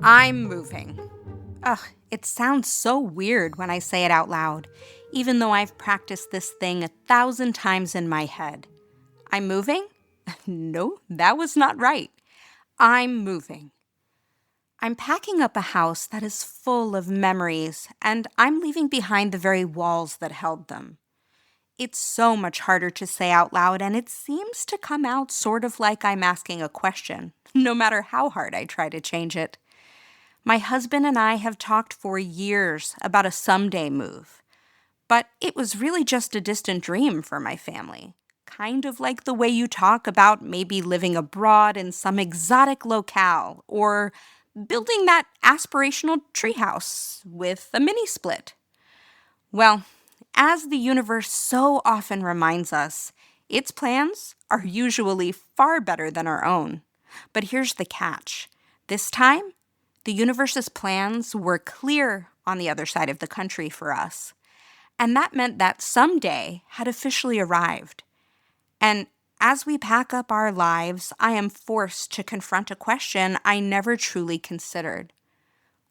I'm moving. Ugh, it sounds so weird when I say it out loud, even though I've practiced this thing 1,000 times in my head. I'm moving? No, that was not right. I'm moving. I'm packing up a house that is full of memories, and I'm leaving behind the very walls that held them. It's so much harder to say out loud, and it seems to come out sort of like I'm asking a question, no matter how hard I try to change it. My husband and I have talked for years about a someday move, but it was really just a distant dream for my family. Kind of like the way you talk about maybe living abroad in some exotic locale or building that aspirational treehouse with a mini split. Well, as the universe so often reminds us, its plans are usually far better than our own. But here's the catch. This time, the universe's plans were clear on the other side of the country for us. And that meant that someday had officially arrived. And as we pack up our lives, I am forced to confront a question I never truly considered.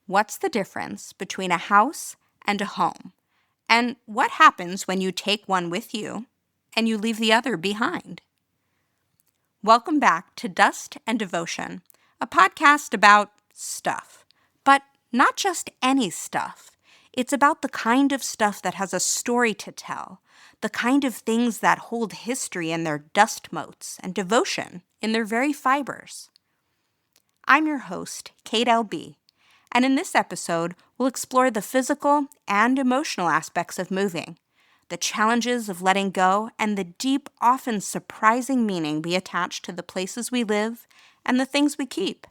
What's the difference between a house and a home? And what happens when you take one with you and you leave the other behind? Welcome back to Dust and Devotion, a podcast about stuff. But not just any stuff. It's about the kind of stuff that has a story to tell, the kind of things that hold history in their dust motes and devotion in their very fibers. I'm your host, Kate LB, and in this episode, we'll explore the physical and emotional aspects of moving, the challenges of letting go, and the deep, often surprising meaning we attach to the places we live and the things we keep.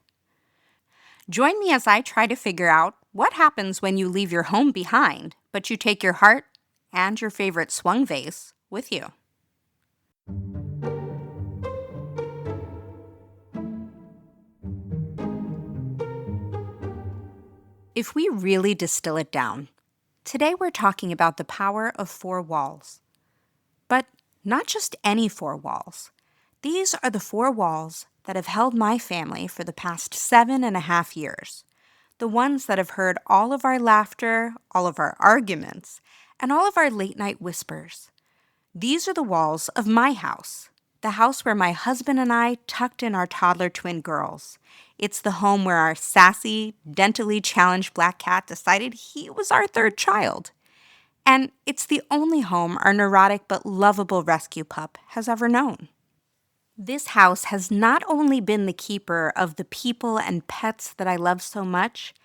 Join me as I try to figure out what happens when you leave your home behind, but you take your heart and your favorite swung vase with you. If we really distill it down, today we're talking about the power of four walls. But not just any four walls. These are the four walls that have held my family for the past 7.5 years. The ones that have heard all of our laughter, all of our arguments, and all of our late night whispers. These are the walls of my house, the house where my husband and I tucked in our toddler twin girls. It's the home where our sassy, dentally challenged black cat decided he was our third child. And it's the only home our neurotic but lovable rescue pup has ever known. This house has not only been the keeper of the people and pets that I love so much,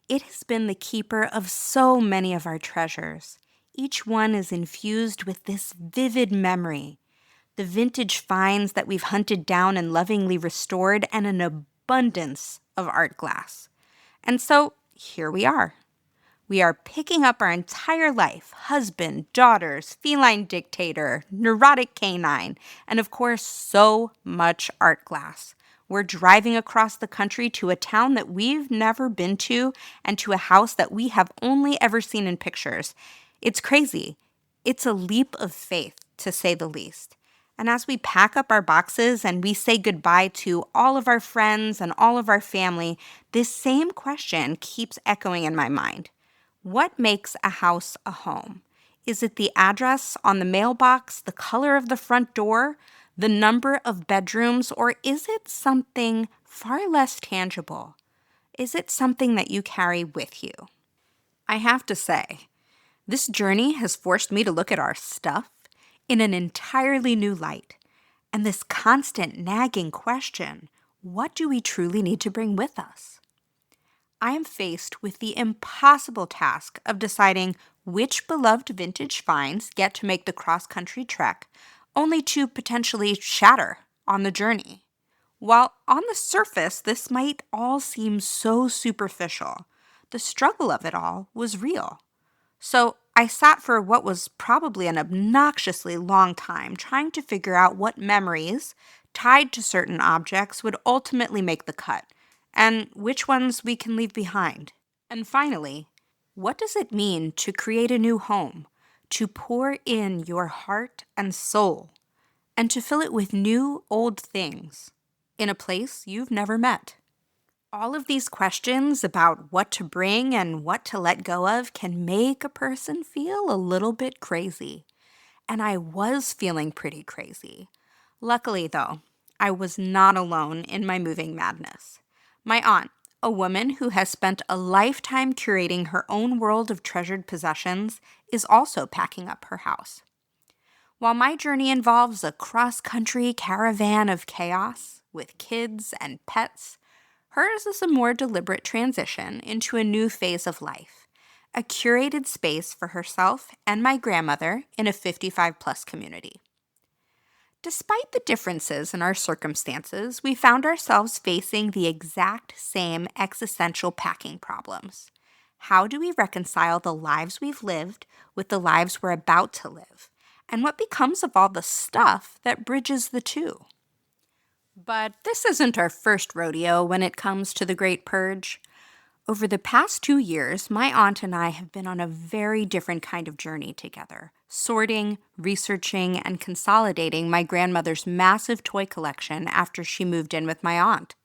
it has been the keeper of so many of our treasures. Each one is infused with this vivid memory. The vintage finds that we've hunted down and lovingly restored, and an abundance of art glass. And so here we are. We are picking up our entire life, husband, daughters, feline dictator, neurotic canine, and of course, so much art glass. We're driving across the country to a town that we've never been to and to a house that we have only ever seen in pictures. It's crazy. It's a leap of faith, to say the least. And as we pack up our boxes and we say goodbye to all of our friends and all of our family, this same question keeps echoing in my mind. What makes a house a home? Is it the address on the mailbox, the color of the front door, the number of bedrooms, or is it something far less tangible? Is it something that you carry with you? I have to say, this journey has forced me to look at our stuff in an entirely new light. And this constant nagging question, what do we truly need to bring with us? I am faced with the impossible task of deciding which beloved vintage finds get to make the cross-country trek, only to potentially shatter on the journey. While on the surface, this might all seem so superficial, the struggle of it all was real. So I sat for what was probably an obnoxiously long time trying to figure out what memories tied to certain objects would ultimately make the cut, and which ones we can leave behind. And finally, what does it mean to create a new home, to pour in your heart and soul, and to fill it with new old things in a place you've never met? All of these questions about what to bring and what to let go of can make a person feel a little bit crazy. And I was feeling pretty crazy. Luckily, though, I was not alone in my moving madness. My aunt, a woman who has spent a lifetime curating her own world of treasured possessions, is also packing up her house. While my journey involves a cross country caravan of chaos with kids and pets, hers is a more deliberate transition into a new phase of life, a curated space for herself and my grandmother in a 55 plus community. Despite the differences in our circumstances, we found ourselves facing the exact same existential packing problems. How do we reconcile the lives we've lived with the lives we're about to live? And what becomes of all the stuff that bridges the two? But this isn't our first rodeo when it comes to the Great Purge. Over the past 2 years, my aunt and I have been on a very different kind of journey together, sorting, researching, and consolidating my grandmother's massive toy collection after she moved in with my aunt.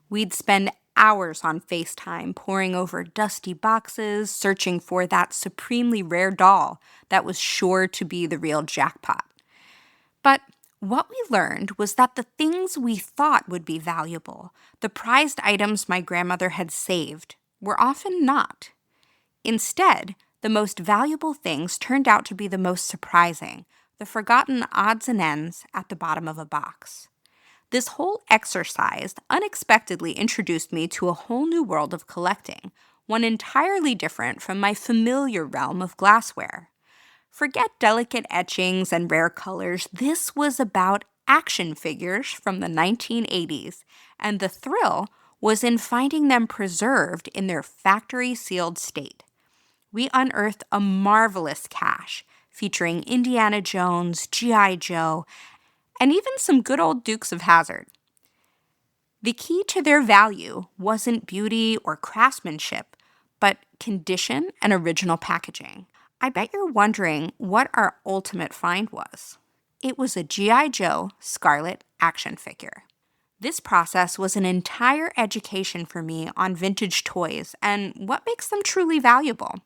We'd spend hours on FaceTime poring over dusty boxes, searching for that supremely rare doll that was sure to be the real jackpot. But what we learned was that the things we thought would be valuable, the prized items my grandmother had saved, were often not. Instead, the most valuable things turned out to be the most surprising, the forgotten odds and ends at the bottom of a box. This whole exercise unexpectedly introduced me to a whole new world of collecting, one entirely different from my familiar realm of glassware. Forget delicate etchings and rare colors. This was about action figures from the 1980s, and the thrill was in finding them preserved in their factory sealed state. We unearthed a marvelous cache featuring Indiana Jones, G.I. Joe, and even some good old Dukes of Hazzard. The key to their value wasn't beauty or craftsmanship, but condition and original packaging. I bet you're wondering what our ultimate find was. It was a G.I. Joe Scarlet action figure. This process was an entire education for me on vintage toys and what makes them truly valuable.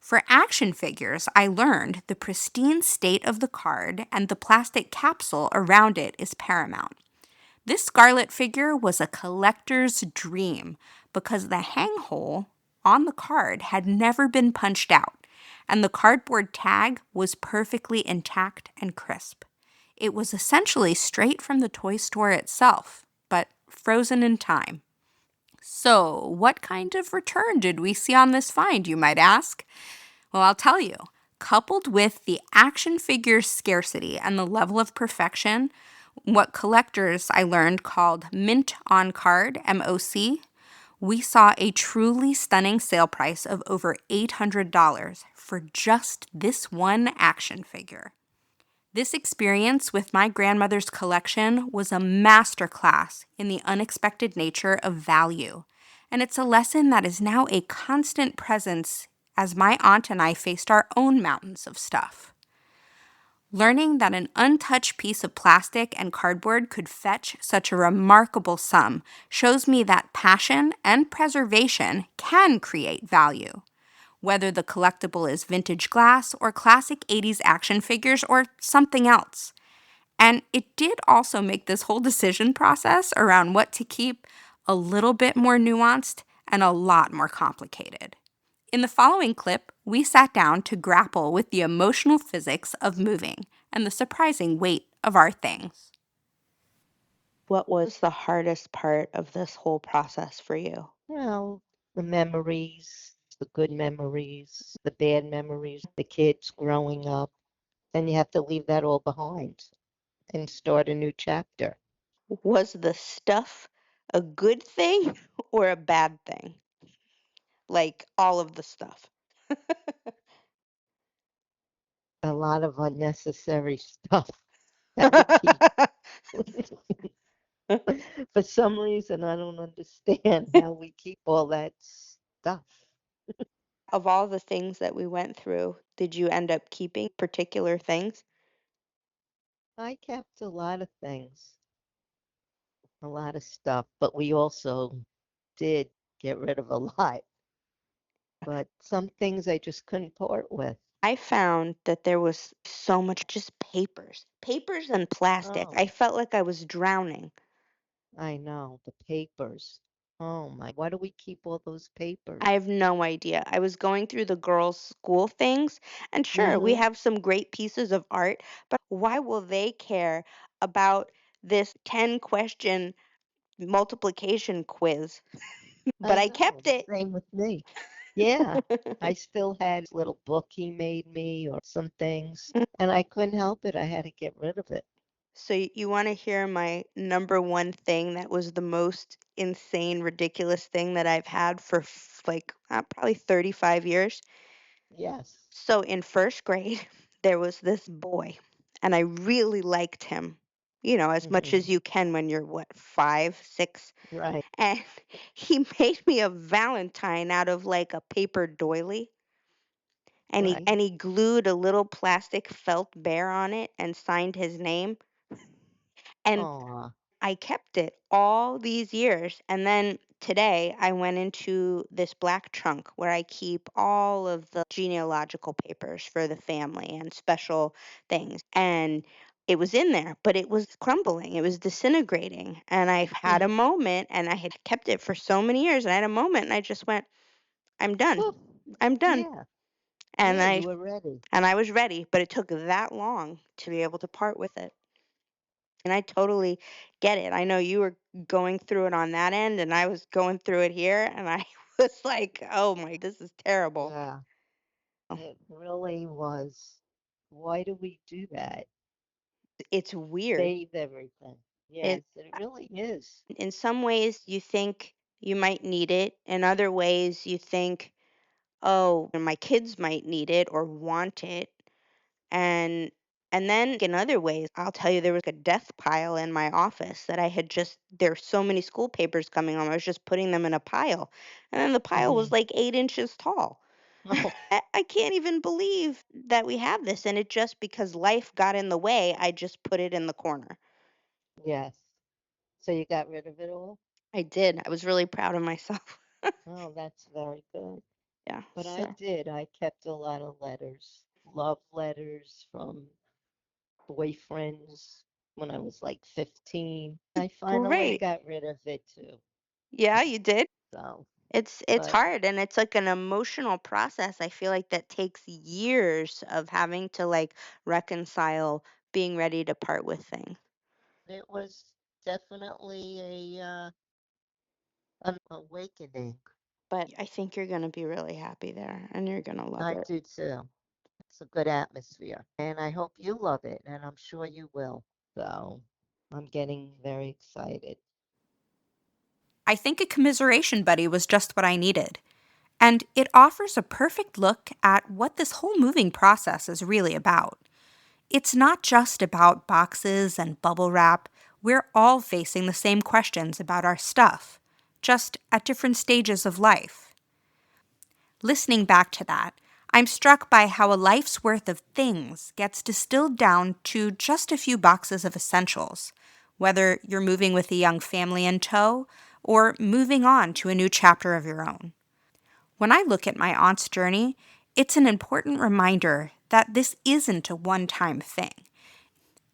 For action figures, I learned the pristine state of the card and the plastic capsule around it is paramount. This Scarlet figure was a collector's dream because the hang hole on the card had never been punched out, and the cardboard tag was perfectly intact and crisp. It was essentially straight from the toy store itself, but frozen in time. So, what kind of return did we see on this find, you might ask? Well, I'll tell you. Coupled with the action figure's scarcity and the level of perfection, what collectors I learned called mint on card, MOC, we saw a truly stunning sale price of over $800 for just this one action figure. This experience with my grandmother's collection was a masterclass in the unexpected nature of value, and it's a lesson that is now a constant presence as my aunt and I faced our own mountains of stuff. Learning that an untouched piece of plastic and cardboard could fetch such a remarkable sum shows me that passion and preservation can create value. Whether the collectible is vintage glass or classic 80s action figures or something else. And it did also make this whole decision process around what to keep a little bit more nuanced and a lot more complicated. In the following clip, we sat down to grapple with the emotional physics of moving and the surprising weight of our things. What was the hardest part of this whole process for you? Well, the memories, the good memories, the bad memories, the kids growing up, then you have to leave that all behind and start a new chapter. Was the stuff a good thing or a bad thing? Like all of the stuff. A lot of unnecessary stuff that we keep. For some reason, I don't understand how we keep all that stuff. Of all the things that we went through, did you end up keeping particular things? I kept a lot of things, a lot of stuff, but we also did get rid of a lot, but some things I just couldn't part with. I found that there was so much just papers and plastic. Oh, I felt like I was drowning. I know, the papers. Oh my, why do we keep all those I papers? have no idea. I was going through the girls' school things, and sure, we Mm-hmm. have some great pieces of art, but why will they care about this 10-question multiplication quiz? But I I know, kept the it. same with me. Yeah, I still had his little book he made me or some things, and I couldn't help it. I had to get rid of it. So you want to hear my number one thing that was the most insane, ridiculous thing that I've had for probably 35 years? Yes. So in first grade, there was this boy, and I really liked him, as much Mm-hmm. as you can when you're what, 5, 6. Right, And he made me a Valentine out of like a paper doily. And he right. and he glued a little plastic felt bear on it and signed his name. And Aw. I kept it all these years. And then today I went into this black trunk where I keep all of the genealogical papers for the family and special things. And it was in there, but it was crumbling. It was disintegrating. And I had a Hmm. moment, and I had kept it for so many years. And I had a moment and I just went, I'm done. Whew. I'm done. Yeah, And yeah, I you were ready. and I was ready, but it took that long to be able to part with it. And I totally get it. I know you were going through it on that end, and I was going through it here, and I was like, "Oh my, this is terrible." Yeah, it really was. Why do we do that? It's weird. Save everything. It Yes, it really is. In some ways you think you might need it, in other ways you think, "Oh, my kids might need it or want it." And and then in other ways, I'll tell you there was a death pile in my office that I had just there's so many school papers coming home. I was just putting them in a pile. And then the pile was Hmm. like 8 inches tall. Oh, I can't even believe that we have this. And it just because life got in the way, I just put it in the corner. yes. So you got rid of it all? I did. I was really proud of myself. Oh, that's very good. Yeah. But I So did. I kept a lot of letters, love letters from boyfriends when I was like 15. I finally great. got rid of it too. Yeah, you did. So, It's but hard, and it's like an emotional process. I feel like that takes years of having to like reconcile being ready to part with things. it was definitely an awakening. But I think you're going to be really happy there and you're going to love I it. do too. It's a good atmosphere, and I hope you love it, and I'm sure you will. So, I'm getting very excited. I think a commiseration buddy was just what I needed. And it offers a perfect look at what this whole moving process is really about. It's not just about boxes and bubble wrap. We're all facing the same questions about our stuff, just at different stages of life. Listening back to that, I'm struck by how a life's worth of things gets distilled down to just a few boxes of essentials, whether you're moving with a young family in tow or moving on to a new chapter of your own. When I look at my aunt's journey, it's an important reminder that this isn't a one time thing.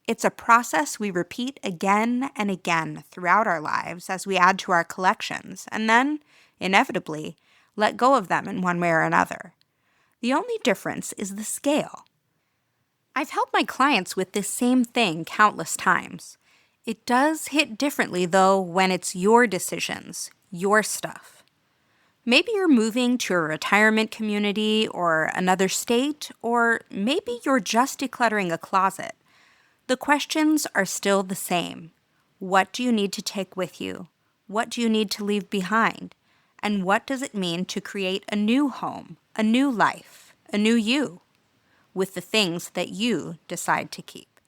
It's a process we repeat again and again throughout our lives as we add to our collections, and then, inevitably, let go of them in one way or another. The only difference is the scale. I've helped my clients with this same thing countless times. It does hit differently, though, when it's your decisions, your stuff. Maybe you're moving to a retirement community or another state, or maybe you're just decluttering a closet. The questions are still the same. What do you need to take with you? What do you need to leave behind? And what does it mean to create a new home, a new life, a new you, with the things that you decide to keep?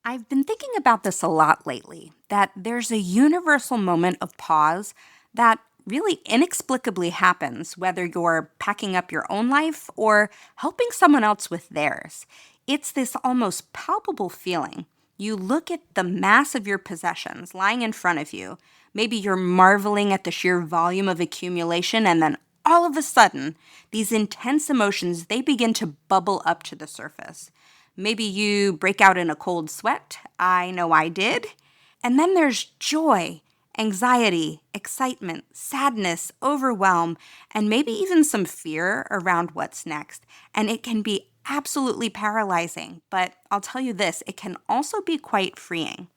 I I've been thinking about this a lot lately, that there's a universal moment of pause that really inexplicably happens whether you're packing up your own life or helping someone else with theirs. It's this almost palpable feeling. You look at the mass of your possessions lying in front of you. Maybe you're marveling at the sheer volume of accumulation, and then all of a sudden, these intense emotions, they begin to bubble up to the surface. Maybe you break out in a cold sweat. I know I did. And then there's joy, anxiety, excitement, sadness, overwhelm, and maybe even some fear around what's next. And it can be absolutely paralyzing. But I'll tell you this, it can also be quite freeing.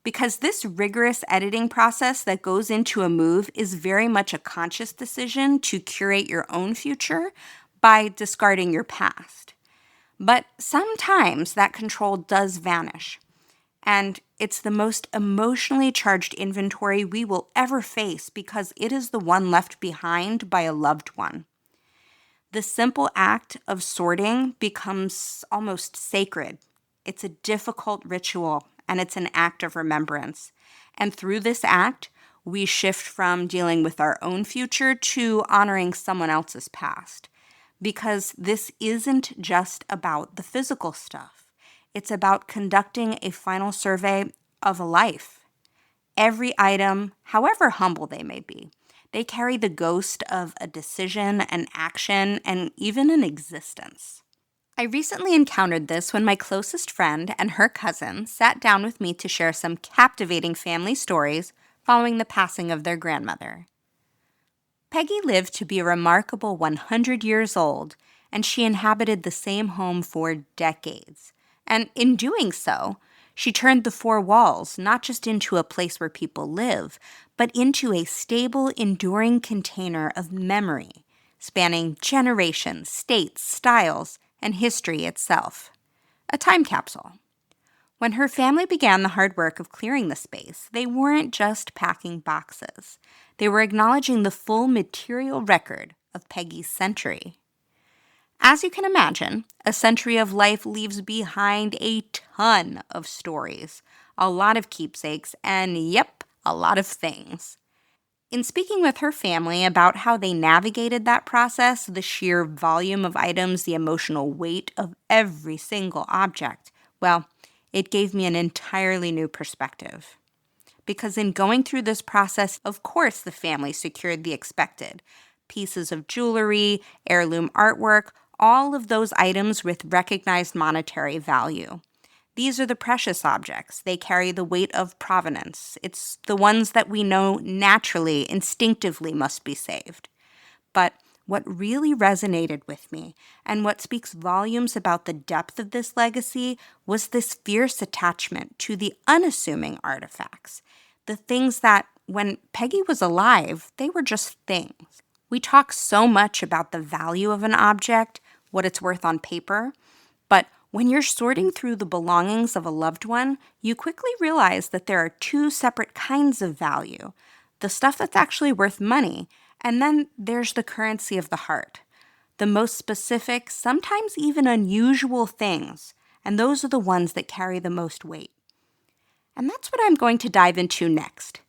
Because this rigorous editing process that goes into a move is very much a conscious decision to curate your own future by discarding your past. But sometimes that control does vanish. And it's the most emotionally charged inventory we will ever face because it is the one left behind by a loved one. The simple act of sorting becomes almost sacred. It's a difficult ritual and it's an act of remembrance. And through this act, we shift from dealing with our own future to honoring someone else's past. Because this isn't just about the physical stuff, it's about conducting a final survey of a life. Every item, however humble they may be, they carry the ghost of a decision, an action, and even an existence. I recently encountered this when my closest friend and her cousin sat down with me to share some captivating family stories following the passing of their grandmother. Peggy lived to be a remarkable 100 years old, and she inhabited the same home for decades. And in doing so, she turned the four walls not just into a place where people live, but into a stable, enduring container of memory, spanning generations, states, styles, and history itself. A time capsule. When her family began the hard work of clearing the space, they weren't just packing boxes. They were acknowledging the full material record of Peggy's century. As you can imagine, a century of life leaves behind a ton of stories, a lot of keepsakes, and yep, a lot of things. In speaking with her family about how they navigated that process, the sheer volume of items, the emotional weight of every single object, well, it gave me an entirely new perspective. Because in going through this process, of course, the family secured the expected pieces of jewelry, heirloom artwork, all of those items with recognized monetary value. These are the precious objects. They carry the weight of provenance. It's the ones that we know naturally, instinctively must be saved. But what really resonated with me and what speaks volumes about the depth of this legacy was this fierce attachment to the unassuming artifacts, the things that, when Peggy was alive, they were just things. We talk so much about the value of an object, what it's worth on paper, but when you're sorting through the belongings of a loved one, you quickly realize that there are two separate kinds of value: the stuff that's actually worth money, and then there's the currency of the heart, the most specific, sometimes even unusual things, and those are the ones that carry the most weight. And that's what I'm going to dive into next.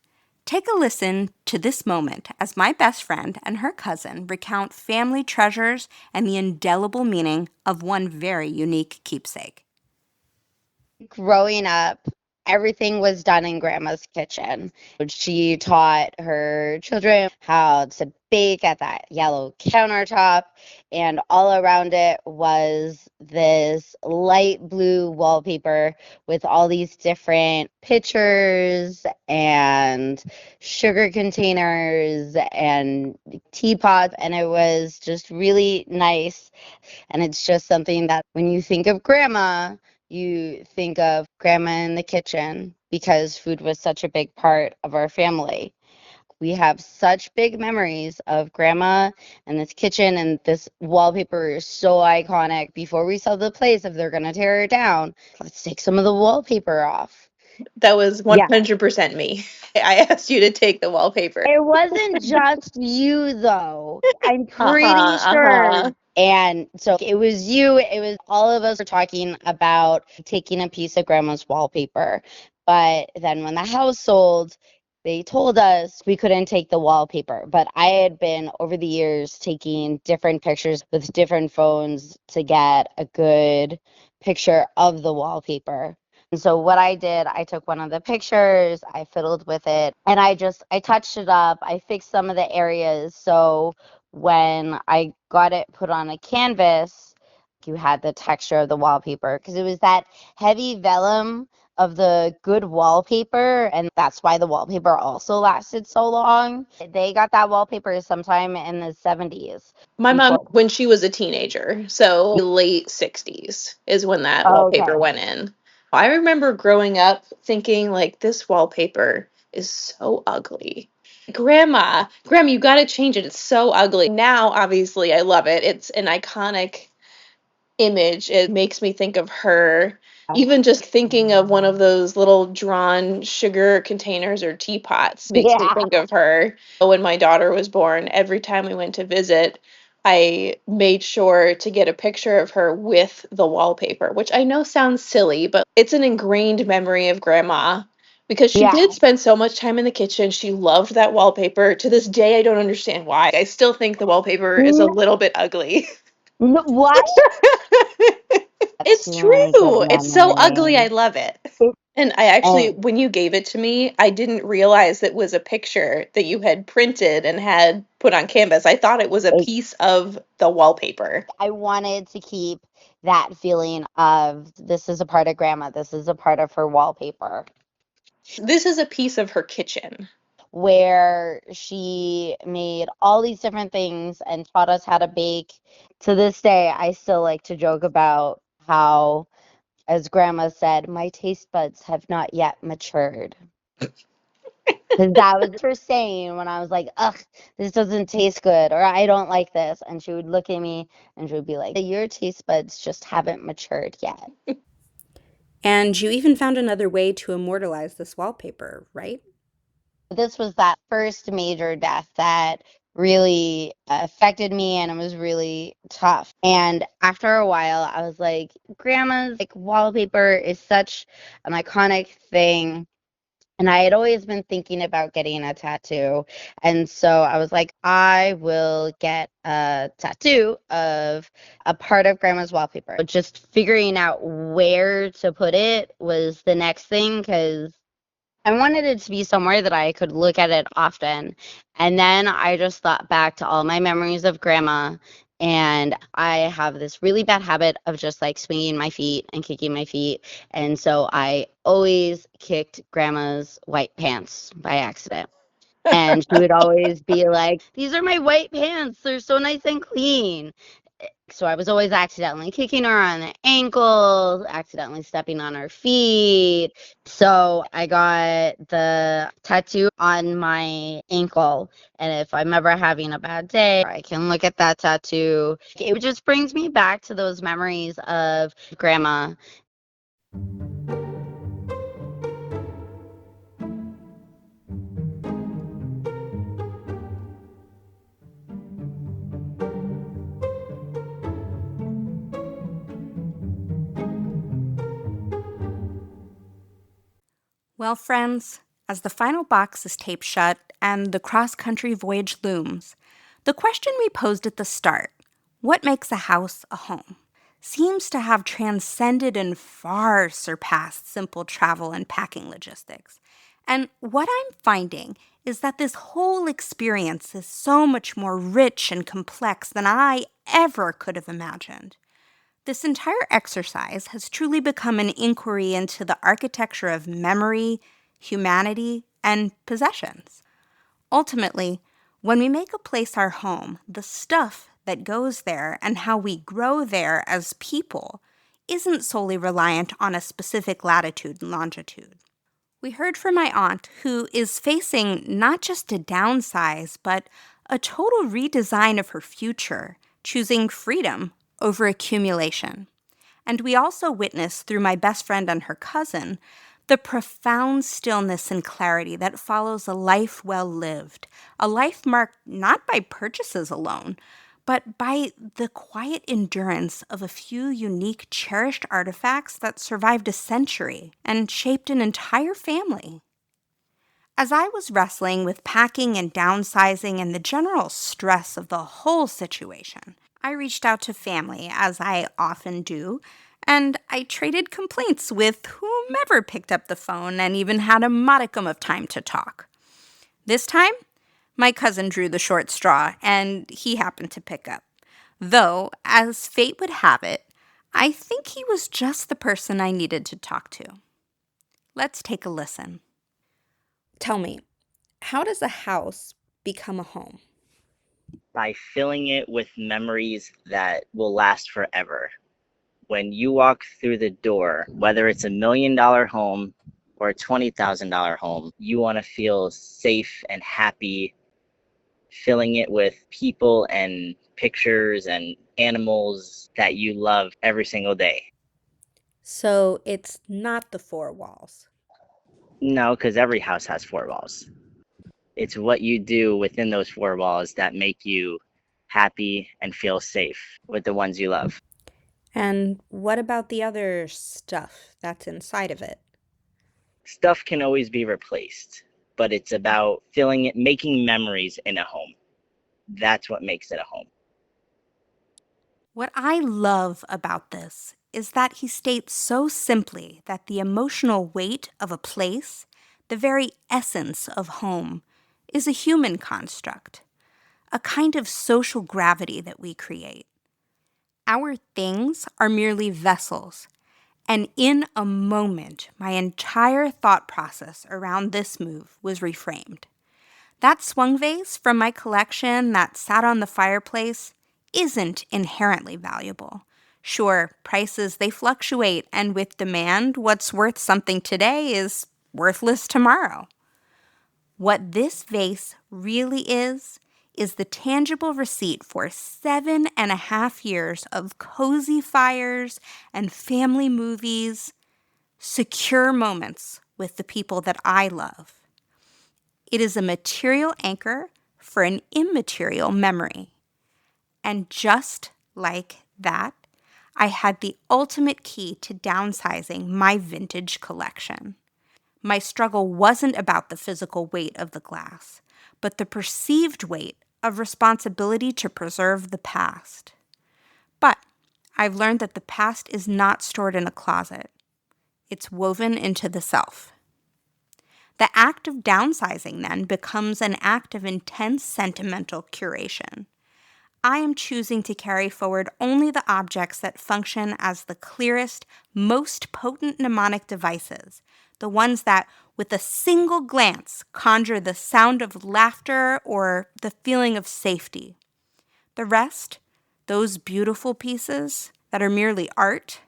Take a listen to this moment as my best friend and her cousin recount family treasures and the indelible meaning of one very unique keepsake. That was Yeah. 100% me. I asked you to take the wallpaper. It wasn't just you, though. I'm Uh-huh, pretty sure uh-huh. And so it was you, it was all of us were talking about taking a piece of grandma's wallpaper. But then when the house sold, they told us we couldn't take the wallpaper. But I had been over the years taking different pictures with different phones to get a good picture of the wallpaper. And so what I did, I took one of the pictures, I fiddled with it, and I touched it up. I fixed some of the areas. So when I got it put on a canvas, you had the texture of the wallpaper because it was that heavy vellum of the good wallpaper, and that's why the wallpaper also lasted so long. They got that wallpaper sometime in the 70s. My mom, Before. when she was a teenager, so late 60s is when that wallpaper Okay. went in. I remember growing up thinking, like, this wallpaper is so ugly. Grandma, you gotta change it. It's so ugly. Now, obviously, I love it. It's an iconic image. It makes me think of her. Even just thinking of one of those little drawn sugar containers or teapots makes me Yeah. think of her. When my daughter was born, every time we went to visit, I made sure to get a picture of her with the wallpaper, which I know sounds silly, but it's an ingrained memory of grandma because she Yeah. did spend so much time in the kitchen. She loved that wallpaper. To this day, I don't understand why. I still think the wallpaper is a N- little bit ugly. what? That's It's too many good true. It's so ugly. I memories. love it. And I actually, And when you gave it to me, I didn't realize it was a picture that you had printed and had put on canvas. I thought it was a it, piece of the wallpaper. I wanted to keep that feeling of this is a part of grandma, this is a part of her wallpaper, This is a piece of her kitchen. where she made all these different things and taught us how to bake. To this day, I still like to joke about how, as grandma said, my taste buds have not yet matured. Because that was her saying when I was like, ugh, this doesn't taste good, or I don't like this. And she would look at me and she would be like, your taste buds just haven't matured yet. And you even found another way to immortalize this wallpaper, right? This was that first major death that really affected me, and it was really tough. And after a while, I was like, grandma's like wallpaper is such an iconic thing. And I had always been thinking about getting a tattoo. And so I was like, I will get a tattoo of a part of grandma's wallpaper. Just figuring out where to put it was the next thing because I wanted it to be somewhere that I could look at it often. And then I just thought back to all my memories of grandma. And I have this really bad habit of just like swinging my feet and kicking my feet. And so I always kicked grandma's white pants by accident. And she would always be like, these are my white pants. They're so nice and clean. So I was always accidentally kicking her on the ankles, accidentally stepping on her feet. So I got the tattoo on my ankle. And if I'm ever having a bad day, I can look at that tattoo. It just brings me back to those memories of grandma. Well, friends, as the final box is taped shut and the cross country voyage looms, the question we posed at the start, what makes a house a home, seems to have transcended and far surpassed simple travel and packing logistics. And what I'm finding is that this whole experience is so much more rich and complex than I ever could have imagined. This entire exercise has truly become an inquiry into the architecture of memory, humanity, and possessions. Ultimately, when we make a place our home, the stuff that goes there and how we grow there as people isn't solely reliant on a specific latitude and longitude. We heard from my aunt, who is facing not just a downsize, but a total redesign of her future, choosing freedom over accumulation. And we also witnessed, through my best friend and her cousin, the profound stillness and clarity that follows a life well lived, a life marked not by purchases alone, but by the quiet endurance of a few unique, cherished artifacts that survived a century and shaped an entire family. As I was wrestling with packing and downsizing and the general stress of the whole situation, I reached out to family, as I often do, and I traded complaints with whomever picked up the phone and even had a modicum of time to talk. This time, my cousin drew the short straw, and he happened to pick up. Though, as fate would have it, I think he was just the person I needed to talk to. Let's take a listen. Tell me, how does a house become a home? By filling it with memories that will last forever. When you walk through the door, whether it's $1 million home or a $20,000 home, you want to feel safe and happy, filling it with people and pictures and animals that you love every single day. So it's not the four walls. No, because every house has four walls. It's what you do within those four walls that make you happy and feel safe with the ones you love. And what about the other stuff that's inside of it? Stuff can always be replaced, but it's about filling it, making memories in a home. That's what makes it a home. What I love about this is that he states so simply that the emotional weight of a place, the very essence of home, is a human construct, a kind of social gravity that we create. Our things are merely vessels, and in a moment, my entire thought process around this move was reframed. That swung vase from my collection that sat on the fireplace isn't inherently valuable. Sure, prices, they fluctuate, and with demand, what's worth something today is worthless tomorrow. What this vase really is the tangible receipt for 7.5 years of cozy fires and family movies, secure moments with the people that I love. It is a material anchor for an immaterial memory. And just like that, I had the ultimate key to downsizing my vintage collection. My struggle wasn't about the physical weight of the glass, but the perceived weight of responsibility to preserve the past. But I've learned that the past is not stored in a closet. It's woven into the self. The act of downsizing, then, becomes an act of intense sentimental curation. I am choosing to carry forward only the objects that function as the clearest, most potent mnemonic devices, the ones that, with a single glance, conjure the sound of laughter or the feeling of safety. The rest, those beautiful pieces that are merely art,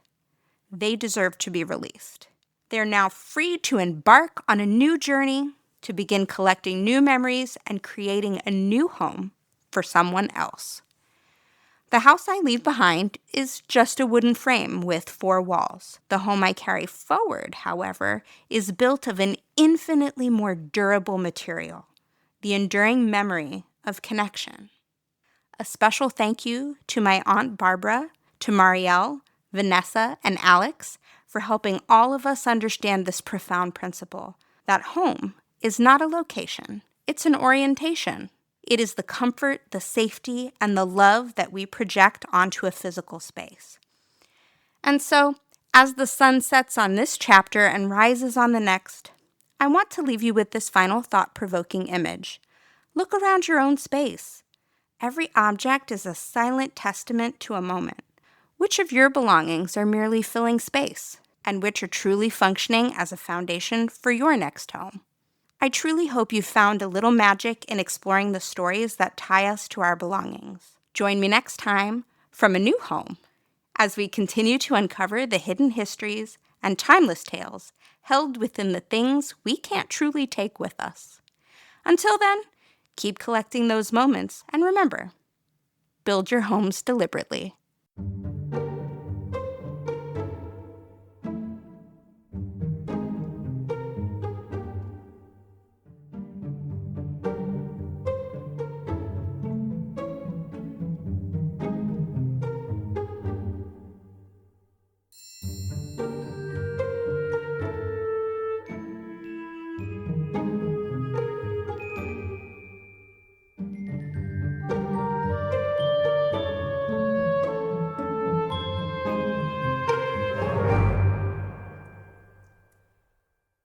they deserve to be released. They are now free to embark on a new journey, to begin collecting new memories and creating a new home for someone else. The house I leave behind is just a wooden frame with 4 walls. The home I carry forward, however, is built of an infinitely more durable material, the enduring memory of connection. A special thank you to my Aunt Barbara, to Marielle, Vanessa, and Alex for helping all of us understand this profound principle, that home is not a location, it's an orientation. It is the comfort, the safety, and the love that we project onto a physical space. And so, as the sun sets on this chapter and rises on the next, I want to leave you with this final thought-provoking image. Look around your own space. Every object is a silent testament to a moment. Which of your belongings are merely filling space, and which are truly functioning as a foundation for your next home? I truly hope you found a little magic in exploring the stories that tie us to our belongings. Join me next time from a new home as we continue to uncover the hidden histories and timeless tales held within the things we can't truly take with us. Until then, keep collecting those moments and remember, build your homes deliberately.